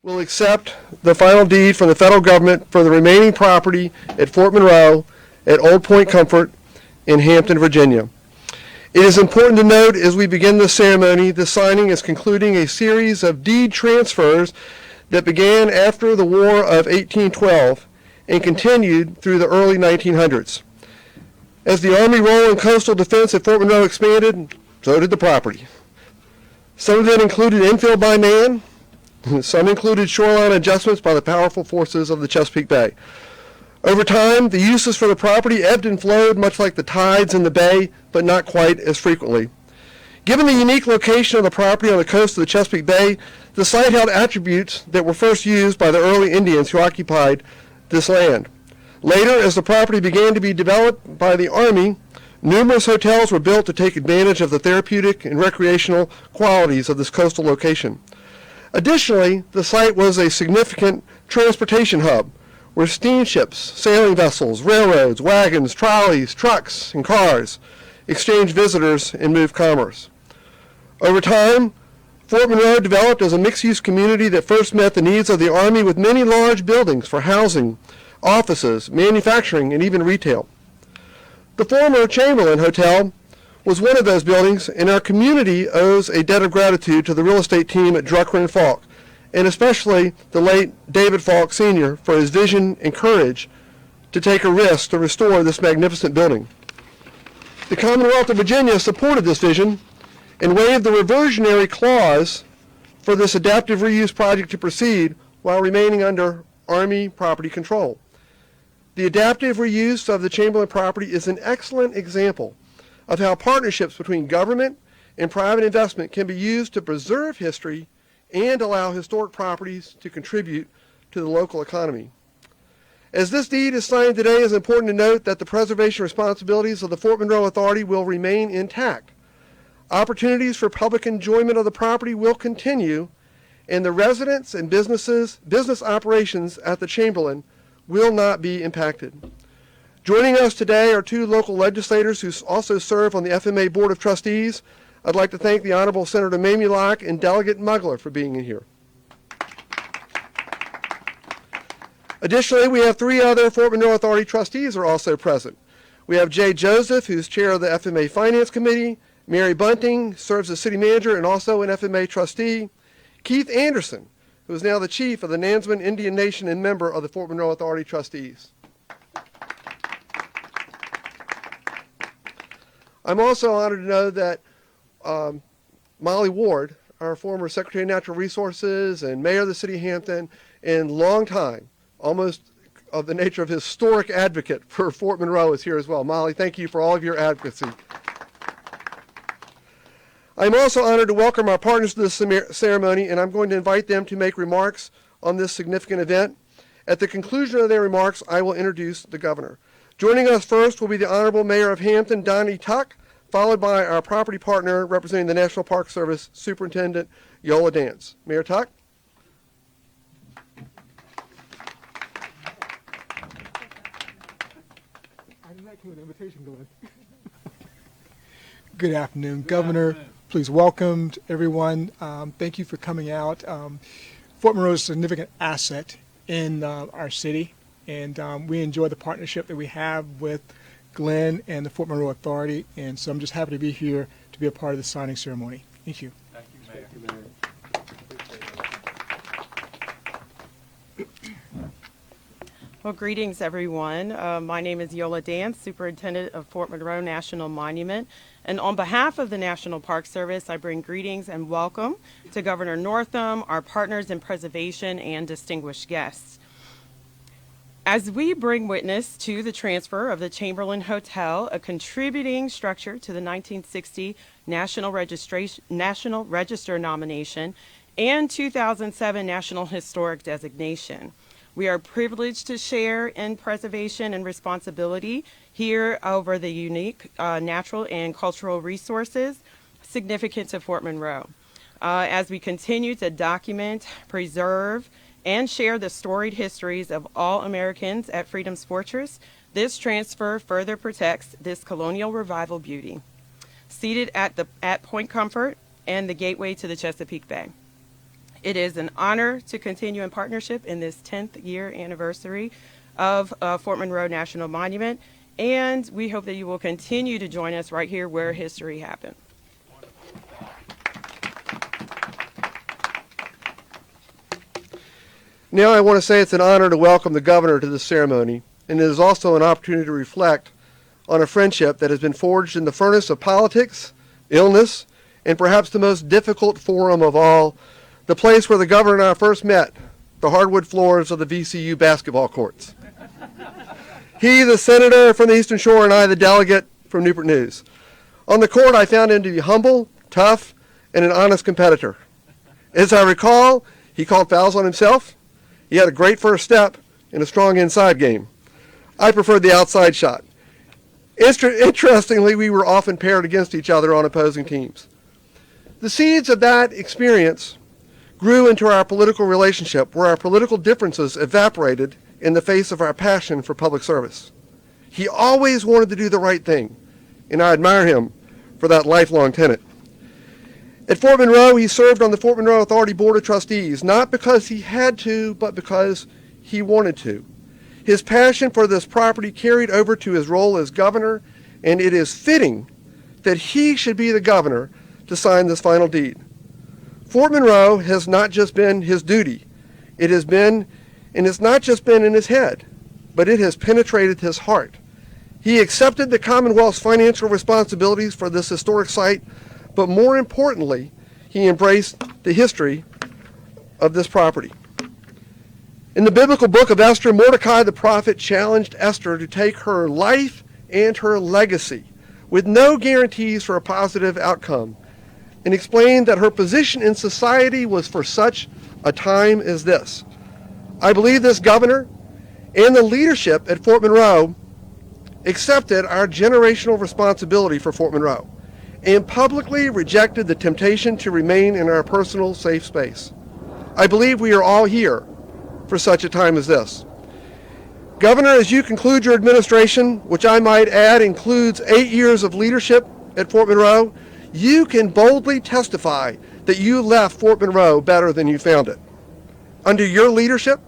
will accept the final deed from the federal government for the remaining property at Fort Monroe at Old Point Comfort in Hampton, Virginia. It is important to note as we begin this ceremony, the signing is concluding a series of deed transfers that began after the War of 1812 and continued through the early 1900s. As the Army role in coastal defense at Fort Monroe expanded, so did the property. Some of it included infill by man, some included shoreline adjustments by the powerful forces of the Chesapeake Bay. Over time, the uses for the property ebbed and flowed much like the tides in the bay, but not quite as frequently. Given the unique location of the property on the coast of the Chesapeake Bay, the site held attributes that were first used by the early Indians who occupied this land. Later, as the property began to be developed by the Army, numerous hotels were built to take advantage of the therapeutic and recreational qualities of this coastal location. Additionally, the site was a significant transportation hub where steamships, sailing vessels, railroads, wagons, trolleys, trucks, and cars exchanged visitors and moved commerce. Over time, Fort Monroe developed as a mixed-use community that first met the needs of the Army with many large buildings for housing, offices, manufacturing, and even retail. The former Chamberlin Hotel was one of those buildings, and our community owes a debt of gratitude to the real estate team at Drucker and Falk, and especially the late David Falk Sr. for his vision and courage to take a risk to restore this magnificent building. The Commonwealth of Virginia supported this vision and waived the reversionary clause for this adaptive reuse project to proceed while remaining under Army property control. The adaptive reuse of the Chamberlin property is an excellent example of how partnerships between government and private investment can be used to preserve history and allow historic properties to contribute to the local economy. As this deed is signed today, it is important to note that the preservation responsibilities of the Fort Monroe Authority will remain intact. Opportunities for public enjoyment of the property will continue, and the residents and business operations at the Chamberlin will not be impacted. Joining us today are two local legislators who also serve on the FMA Board of Trustees. I'd like to thank the Honorable Senator Mamie Locke and Delegate Mugler for being in here. Additionally, we have three other Fort Monroe Authority trustees are also present. We have Jay Joseph, who's chair of the FMA Finance Committee, Mary Bunting, serves as city manager and also an FMA trustee, Keith Anderson, who is now the chief of the Nansemond Indian Nation and member of the Fort Monroe Authority trustees. I'm also honored to know that Molly Ward, our former Secretary of Natural Resources and Mayor of the City of Hampton, and long time, almost of the nature of historic advocate for Fort Monroe, is here as well. Molly, thank you for all of your advocacy. I'm also honored to welcome our partners to this ceremony, and I'm going to invite them to make remarks on this significant event. At the conclusion of their remarks, I will introduce the governor. Joining us first will be the Honorable Mayor of Hampton, Donnie Tuck, followed by our property partner representing the National Park Service, Superintendent Yola Dance. Mayor Tuck. I did not keep an invitation going. Good afternoon, Governor. Please welcome everyone. Thank you for coming out. Fort Monroe is a significant asset in our city, and we enjoy the partnership that we have with Glenn and the Fort Monroe Authority, and so I'm just happy to be here to be a part of the signing ceremony. Thank you. Thank you, Mayor. Thank you, Mayor. Well, greetings, everyone. My name is Yola Dance, Superintendent of Fort Monroe National Monument. And on behalf of the National Park Service, I bring greetings and welcome to Governor Northam, our partners in preservation, and distinguished guests. As we bring witness to the transfer of the Chamberlin Hotel, a contributing structure to the 1960 National Register nomination and 2007 National Historic designation, we are privileged to share in preservation and responsibility here over the unique natural and cultural resources significant to Fort Monroe. As we continue to document, preserve, and share the storied histories of all Americans at Freedom's Fortress, this transfer further protects this colonial revival beauty, seated at Point Comfort and the gateway to the Chesapeake Bay. It is an honor to continue in partnership in this 10th year anniversary of Fort Monroe National Monument, and we hope that you will continue to join us right here where history happened. Now I want to say it's an honor to welcome the governor to this ceremony, and it is also an opportunity to reflect on a friendship that has been forged in the furnace of politics, illness, and perhaps the most difficult forum of all, the place where the governor and I first met, the hardwood floors of the VCU basketball courts. He, the senator from the Eastern Shore, and I, the delegate from Newport News. On the court, I found him to be humble, tough, and an honest competitor. As I recall, he called fouls on himself. He had a great first step and a strong inside game. I preferred the outside shot. Interestingly, we were often paired against each other on opposing teams. The seeds of that experience grew into our political relationship, where our political differences evaporated in the face of our passion for public service. He always wanted to do the right thing, and I admire him for that lifelong tenet. At Fort Monroe, he served on the Fort Monroe Authority Board of Trustees, not because he had to, but because he wanted to. His passion for this property carried over to his role as governor, and it is fitting that he should be the governor to sign this final deed. Fort Monroe has not just been his duty. It has been, and it's not just been in his head, but it has penetrated his heart. He accepted the Commonwealth's financial responsibilities for this historic site, but more importantly, he embraced the history of this property. In the biblical book of Esther, Mordecai the prophet challenged Esther to take her life and her legacy with no guarantees for a positive outcome, and explained that her position in society was for such a time as this. I believe this governor and the leadership at Fort Monroe accepted our generational responsibility for Fort Monroe and publicly rejected the temptation to remain in our personal safe space. I believe we are all here for such a time as this. Governor, as you conclude your administration, which I might add includes 8 years of leadership at Fort Monroe, you can boldly testify that you left Fort Monroe better than you found it. Under your leadership,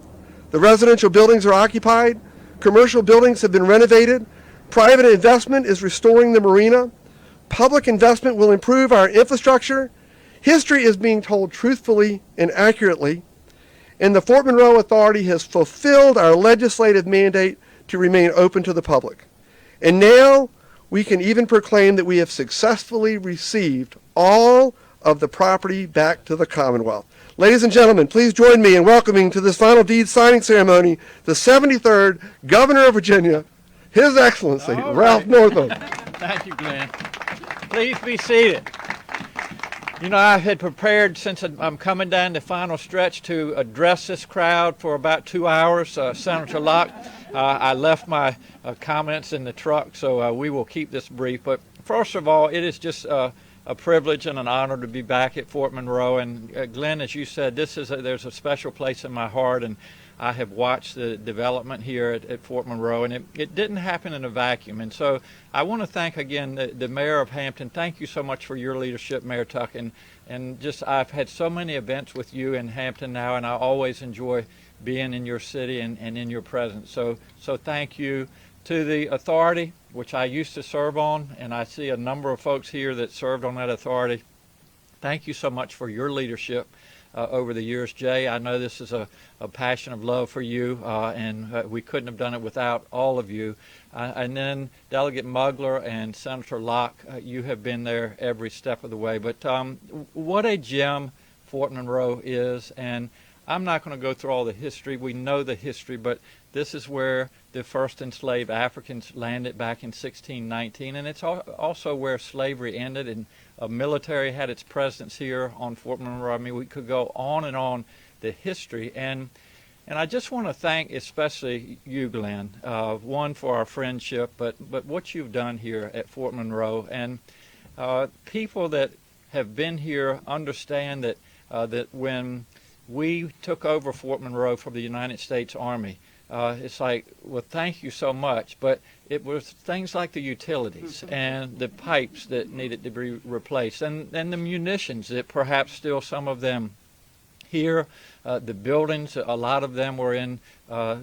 the residential buildings are occupied, commercial buildings have been renovated, private investment is restoring the marina, public investment will improve our infrastructure, history is being told truthfully and accurately, and the Fort Monroe Authority has fulfilled our legislative mandate to remain open to the public. And now we can even proclaim that we have successfully received all of the property back to the Commonwealth. Ladies and gentlemen, please join me in welcoming to this final deed signing ceremony the 73rd Governor of Virginia, His Excellency, All right. Ralph Northam. Thank you, Glenn. Please be seated. You know, I had prepared, since I'm coming down the final stretch, to address this crowd for about 2 hours. Senator Locke, I left my comments in the truck, so we will keep this brief. But first of all, it is just a privilege and an honor to be back at Fort Monroe. And Glenn, as you said, there's a special place in my heart, and I have watched the development here at Fort Monroe, and it didn't happen in a vacuum. And so I want to thank again the Mayor of Hampton. Thank you so much for your leadership, Mayor Tuck. And just I've had so many events with you in Hampton now, and I always enjoy being in your city and in your presence. So thank you. To the authority, which I used to serve on, and I see a number of folks here that served on that authority. Thank you so much for your leadership over the years. Jay, I know this is a passion of love for you, and we couldn't have done it without all of you. And then Delegate Mugler and Senator Locke, you have been there every step of the way. But what a gem Fort Monroe is, and I'm not going to go through all the history. We know the history, but this is where the first enslaved Africans landed back in 1619, and it's also where slavery ended, and military had its presence here on Fort Monroe. I mean, we could go on the history, and I just want to thank especially you, Glenn, one for our friendship, but what you've done here at Fort Monroe, and people that have been here understand that that when we took over Fort Monroe from the United States Army, it's like, well, thank you so much, but it was things like the utilities and the pipes that needed to be replaced, and the munitions that perhaps still some of them here. The buildings, a lot of them were in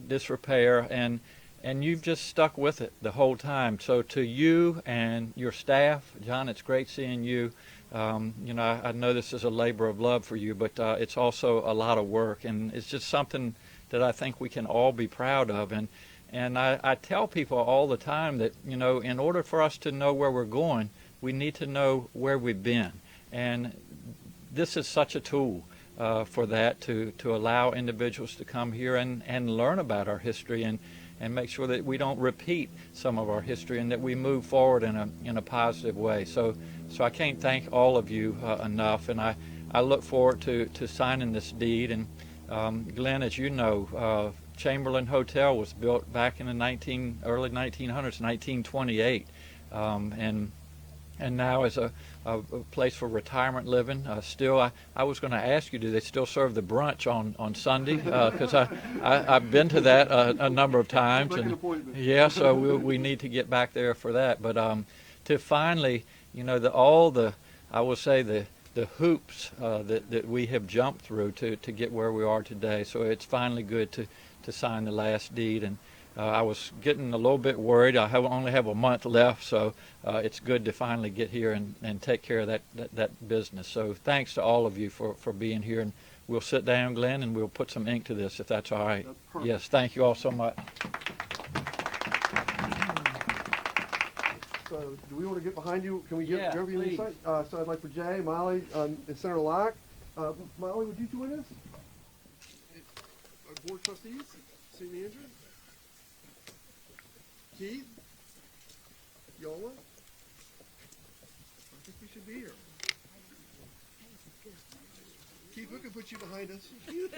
disrepair, and you've just stuck with it the whole time. So to you and your staff, John, it's great seeing you. You know, I know this is a labor of love for you, but it's also a lot of work, and it's just something that I think we can all be proud of. And I tell people all the time that, you know, in order for us to know where we're going, we need to know where we've been. And this is such a tool for that, to allow individuals to come here and learn about our history and make sure that we don't repeat some of our history and that we move forward in a positive way. So I can't thank all of you enough, and I look forward to signing this deed. And Glenn, as you know, Chamberlain Hotel was built back in the early 1900s, 1928, and now is a place for retirement living. Still, I was going to ask you, do they still serve the brunch on Sunday? Because I've been to that a number of times. And yeah, so we need to get back there for that. But to finally, you know, I will say the hoops that we have jumped through to get where we are today. So it's finally good to sign the last deed. And I was getting a little bit worried. I only have a month left, so it's good to finally get here and take care of that business. So thanks to all of you for being here. And we'll sit down, Glenn, and we'll put some ink to this, if that's all right. That's perfect. Yes, thank you all so much. So do we want to get behind you? Can we get Yeah, everybody please. inside? So I'd like for Jay, Molly, and Senator Locke. Molly, would you join us? Our board trustees, city manager, Keith, Yola. I think we should be here. Keith, we can put you behind us. We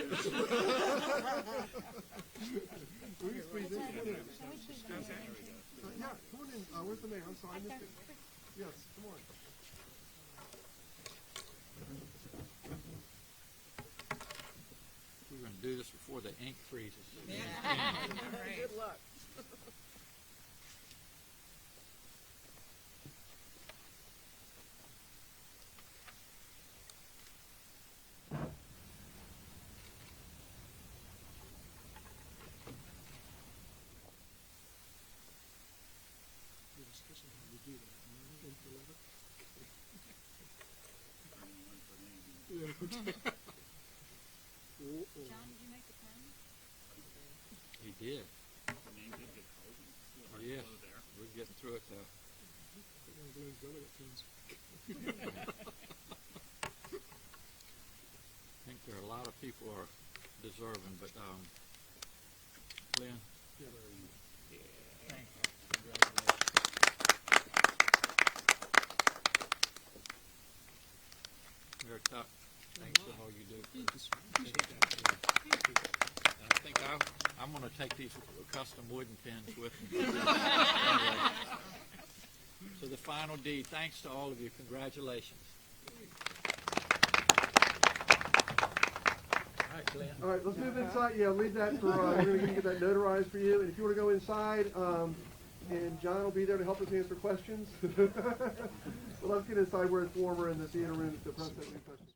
can squeeze in. Yeah, come on in. Where's the mayor? I'm sorry, I missed it. Yes, come on. We're going to do this before the ink freezes. Good luck. John, did you make the pen? He did. Oh, yes. We're getting through it, though. I think there are a lot of people are deserving, but Glenn. Thank you. Congratulations. Mayor Tuck, thanks for all you do. I think I'm going to take these custom wooden pens with me. Anyway. So the final deed, thanks to all of you. Congratulations. All right, Glenn. All right, let's move inside. Yeah, leave that for, we're going to get that notarized for you. And if you want to go inside, and John will be there to help us answer questions. But let's get inside where it's warmer in the theater room to press that new question.